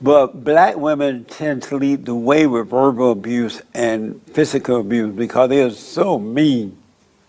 But black women tend to lead the way with verbal abuse and physical abuse because they are so mean.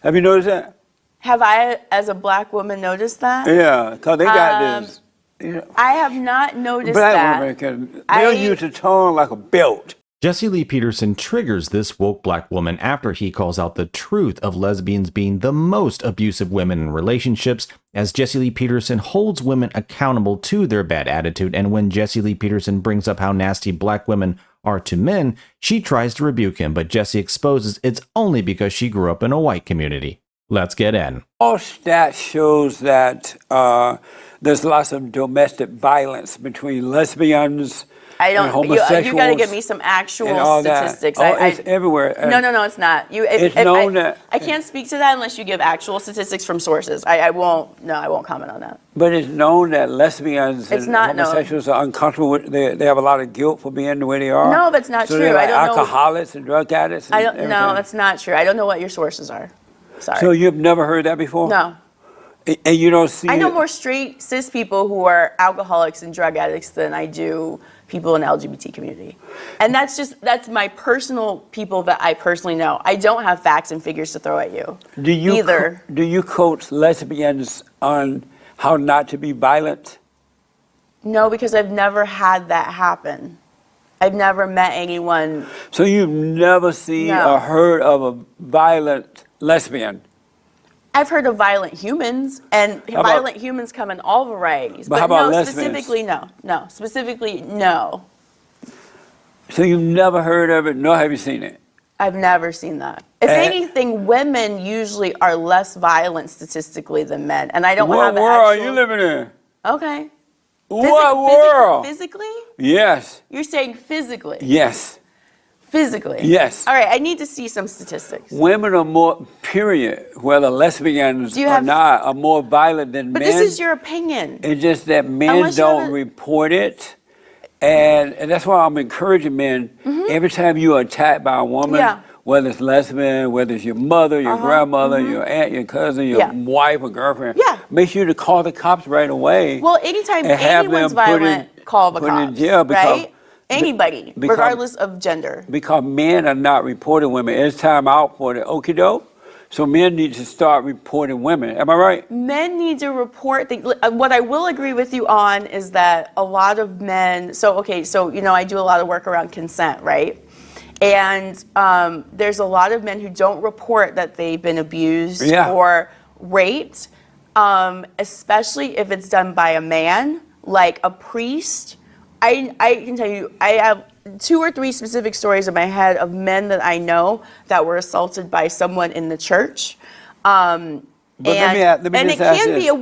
Have you noticed that? Have I, as a black woman, noticed that? Yeah, because they got this. You know, I have not noticed black that. women they'll use the tongue like a belt. Jesse Lee Peterson triggers this woke black woman after he calls out the truth of lesbians being the most abusive women in relationships, as Jesse Lee Peterson holds women accountable to their bad attitude. And when Jesse Lee Peterson brings up how nasty black women are to men, she tries to rebuke him, but Jesse exposes it's only because she grew up in a white community. Let's get in. All stats shows that there's lots of domestic violence between lesbians and homosexuals. You got to give me some actual statistics. It's everywhere. No, it's not. It's known that I can't speak to that unless you give actual statistics from sources. I won't comment on that. But it's known that lesbians and homosexuals are uncomfortable with. They have a lot of guilt for being the way they are. No, that's not so true. They're like I don't alcoholics and drug addicts. No, that's not true. I don't know what your sources are. Sorry. So you've never heard that before? No. And you don't see. I know more straight cis people who are alcoholics and drug addicts than I do people in the LGBT community. And that's my personal people that I personally know. I don't have facts and figures to throw at you. Do you coach lesbians on how not to be violent? No, because I've never had that happen. I've never met anyone. So you've never seen or heard of a violent lesbian? I've heard of violent humans, and violent humans come in all varieties. But how about no, lesbians? specifically, no. No, specifically, no. So you've never heard of it, nor have you seen it? I've never seen that. If anything, women usually are less violent statistically than men, and I don't have What world are you living in? Okay. What world? Physically? Yes. You're saying physically? Yes. Physically? Yes. All right, I need to see some statistics. Women are more, period, whether lesbians or not, are more violent than men. But this is your opinion. It's just that men don't report it. And that's why I'm encouraging men, every time you are attacked by a woman, whether it's lesbian, whether it's your mother, your grandmother, your aunt, your cousin, your wife or girlfriend, make sure to call the cops right away. Well, anytime anyone's violent, call the cops, in jail right? Anybody, regardless of gender. Because men are not reporting women. It's time out for the okie doke. So men need to start reporting women. Am I right? Men need to report things. What I will agree with you on is that a lot of men, so I do a lot of work around consent, right? And there's a lot of men who don't report that they've been abused or raped, especially if it's done by a man, like a priest. I can tell you, I have 2 or 3 specific stories in my head of men that I know that were assaulted by someone in the church. But let me and just it ask can this. be a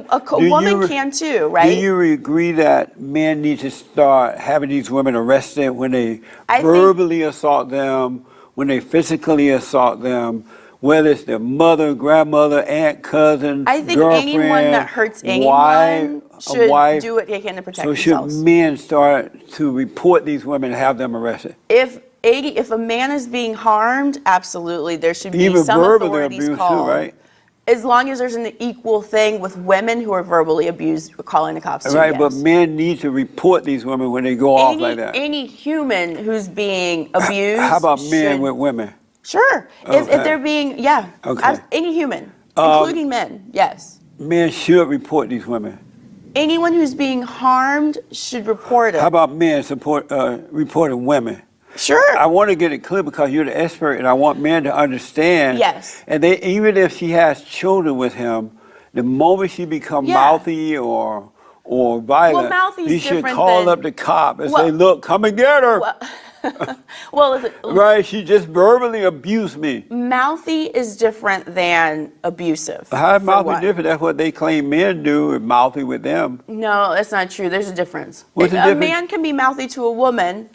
woman can too, right? Do you agree that men need to start having these women arrested when they verbally assault them, when they physically assault them, whether it's their mother, grandmother, aunt, cousin, I think girlfriend, anyone that hurts anyone should do what they can to protect themselves. So should men start to report these women and have them arrested? If a man is being harmed, absolutely, there should be even some verbal authorities abuse called. too, right? As long as there's an equal thing with women who are verbally abused, calling the cops too, right, yes. but men need to report these women when they go off like that. Any human who's being abused. How about men with women? Sure. Okay. If they're being, any human, including men, yes. Men should report these women. Anyone who's being harmed should report it. How about men reporting women? Sure. I want to get it clear because you're the expert, and I want men to understand. Yes. And even if she has children with him, the moment she becomes mouthy or violent, you should call up the cop and say, "Look, come and get her." Right, she just verbally abused me. Mouthy is different than abusive. How is mouthy different? That's what they claim men do, is mouthy with them. No, that's not true. There's a difference. What's the difference? A man can be mouthy to a woman,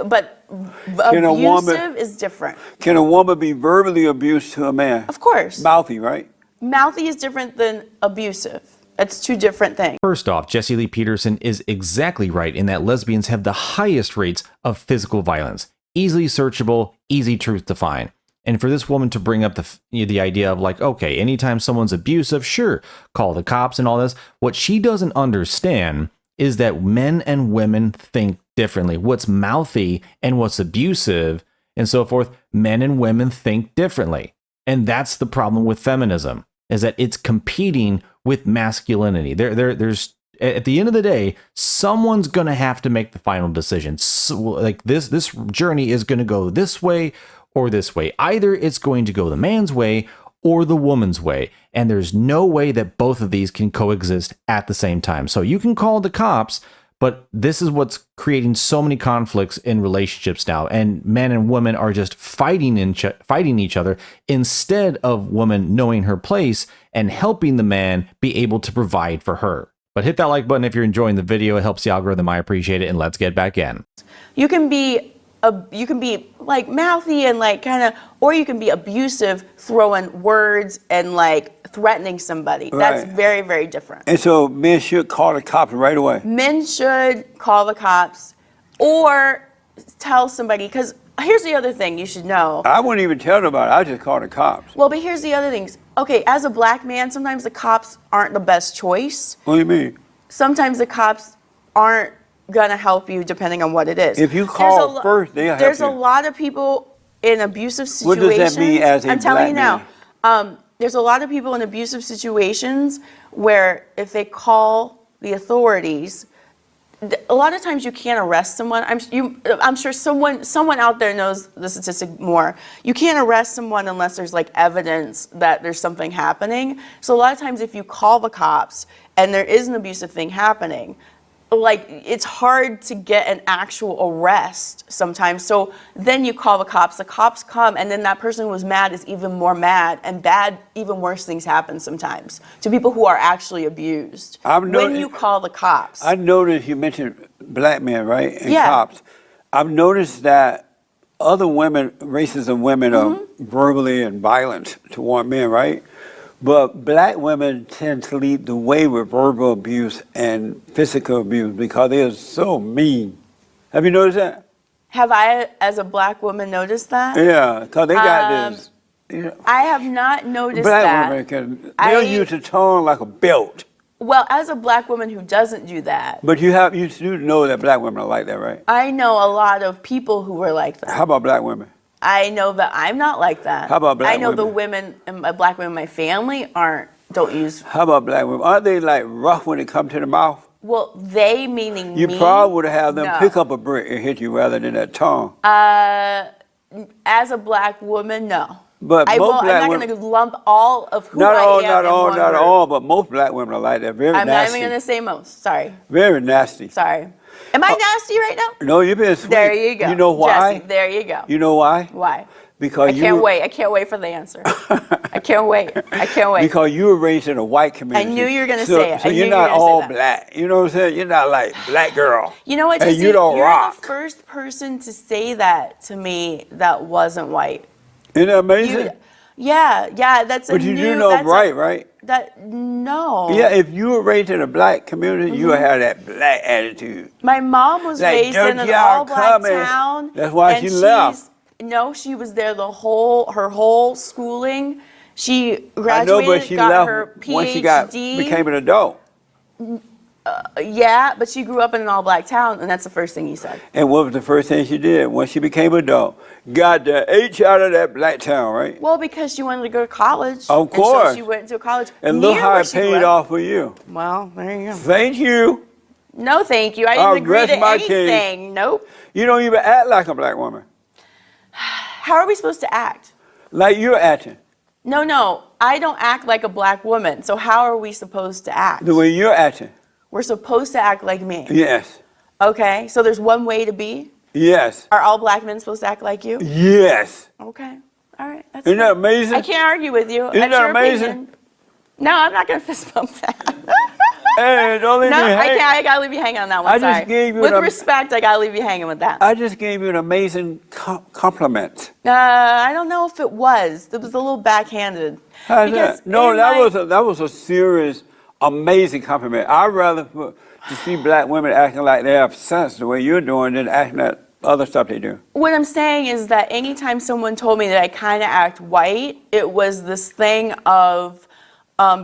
but abusive is different. Can a woman be verbally abused to a man? Of course. Mouthy, right? Mouthy is different than abusive. It's 2 different things. First off, Jesse Lee Peterson is exactly right in that lesbians have the highest rates of physical violence. Easily searchable, easy truth to find. And for this woman to bring up the idea of like, okay, anytime someone's abusive, sure, call the cops and all this. What she doesn't understand is that men and women think differently. What's mouthy and what's abusive and so forth, men and women think differently. And that's the problem with feminism, is that it's competing with masculinity. There's at the end of the day, someone's going to have to make the final decision. So, like this journey is going to go this way or this way. Either it's going to go the man's way or the woman's way. And there's no way that both of these can coexist at the same time. So you can call the cops, but this is what's creating so many conflicts in relationships now. And men and women are just fighting each other instead of woman knowing her place and helping the man be able to provide for her. But hit that like button if you're enjoying the video. It helps the algorithm. I appreciate it. And let's get back in. You can be like mouthy and like kind of, or you can be abusive, throwing words and like threatening somebody. Right. That's very, very different. And so men should call the cops right away. Men should call the cops or tell somebody, because here's the other thing you should know. I wouldn't even tell nobody. I just call the cops. Well, but here's the other things. Okay, as a black man, sometimes the cops aren't the best choice. What do you mean? Sometimes the cops aren't gonna help you depending on what it is. If you call first, they'll help you. There's a lot of people in abusive situations. What does that mean as a I'm telling you black now. There's a lot of people in abusive situations where if they call the authorities, a lot of times you can't arrest someone. I'm sure someone out there knows the statistic more. You can't arrest someone unless there's like evidence that there's something happening. So a lot of times if you call the cops and there is an abusive thing happening, like it's hard to get an actual arrest sometimes. So then you call the cops come, and then that person who was mad is even more mad, and even worse things happen sometimes to people who are actually abused. When you call the cops. I noticed you mentioned black men, right? And Yeah. cops. I've noticed that other women, races of women are verbally and violent toward men, right? But black women tend to lead the way with verbal abuse and physical abuse because they're so mean. Have you noticed that? Have I, as a black woman, noticed that? Yeah, because they got this. You know, I have not noticed black that. women they'll use the tone like a belt. Well, as a black woman who doesn't do that. But you do know that black women are like that, right? I know a lot of people who are like that. How about black women? I know that I'm not like that. How about black I know women? the women, black women in my family don't use. How about black women? Aren't they like rough when it comes to the mouth? Well, they meaning You me. probably would have them No. pick up a brick and hit you rather than that tongue. As a black woman, no. But I'm most black not women, going to lump all of who not I all, am not in all, one not word. all, but most black women are like that. Very I'm not nasty. even going to say most. Sorry. Very nasty. Sorry. Am I nasty right now? No, you've been sweet. There you go. You know why? Jesse, there you go. You know why? Why? Because I can't wait. I can't wait for the answer. I can't wait. I can't wait. Because you were raised in a white community. I knew you were going to So- say it. So I knew you're you were not gonna say all that. black. You know what I'm saying? You're not like black girl. You know what, And Jesse? you don't You're rock. the first person to say that to me that wasn't white. Isn't that amazing? Yeah, that's But a you new, do know that's right, right? No. Yeah, if you were raised in a black community, you would have that black attitude. My mom was Like, raised in don't an y'all all-black come in. town. That's why and she left. No, she was there her whole schooling. She I graduated, know, but she got her left PhD. once she became an adult. Yeah, but she grew up in an all-black town, and that's the first thing he said. And what was the first thing she did once she became an adult? Got the H out of that black town, right? Well, because she wanted to go to college. Of And course. so she went to college. And look near how where it she grew paid up. off for you. Well, there you go. Thank you. No, thank you. I I'll didn't agree rest to my case. anything. Nope. You don't even act like a black woman. How are we supposed to act? Like you're acting. No, I don't act like a black woman. So how are we supposed to act? The way you're acting. We're supposed to act like me. Yes. Okay, so there's one way to be? Yes. Are all black men supposed to act like you? Yes. Okay, all right. That's Isn't that fine. amazing? I can't argue with you. Isn't That's that your amazing? opinion. No, I'm not going to fist bump that. Hey, don't leave No, me I hanging. can't. I got to leave you hanging on that one. I just Sorry. gave you With an- respect, I got to leave you hanging with that. I just gave you an amazing compliment. I don't know if it was. It was a little backhanded. How's Because that? No, in that was a serious, amazing compliment. I'd rather to see black women acting like they have sense the way you're doing than acting like other stuff they do. What I'm saying is that anytime someone told me that I kind of act white, it was this thing of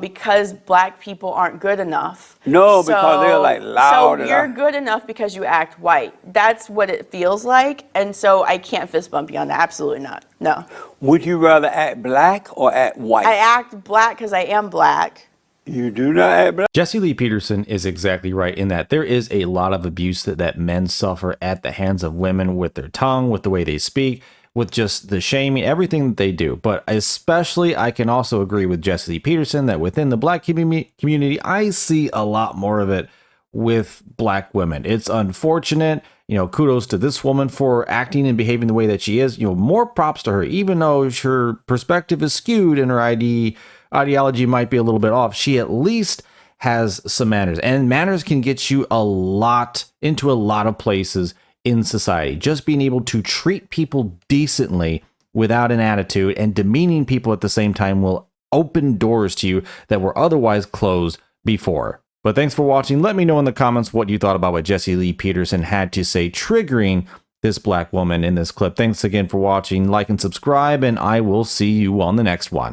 because black people aren't good enough. No, because they're like loud. So you're good enough because you act white. That's what it feels like. And so I can't fist bump you on that. Absolutely not. No. Would you rather act black or act white? I act black because I am black. You do not act black? Jesse Lee Peterson is exactly right in that there is a lot of abuse that men suffer at the hands of women with their tongue, with the way they speak, with just the shaming, everything that they do. But especially, I can also agree with Jesse Lee Peterson that within the black community, I see a lot more of it with black women. It's unfortunate. Kudos to this woman for acting and behaving the way that she is. More props to her, even though her perspective is skewed and her ideology might be a little bit off. She at least has some manners, and manners can get you into a lot of places in society. Just being able to treat people decently without an attitude and demeaning people at the same time will open doors to you that were otherwise closed before. But thanks for watching. Let me know in the comments what you thought about what Jesse Lee Peterson had to say triggering this black woman in this clip. Thanks again for watching. Like and subscribe, and I will see you on the next one.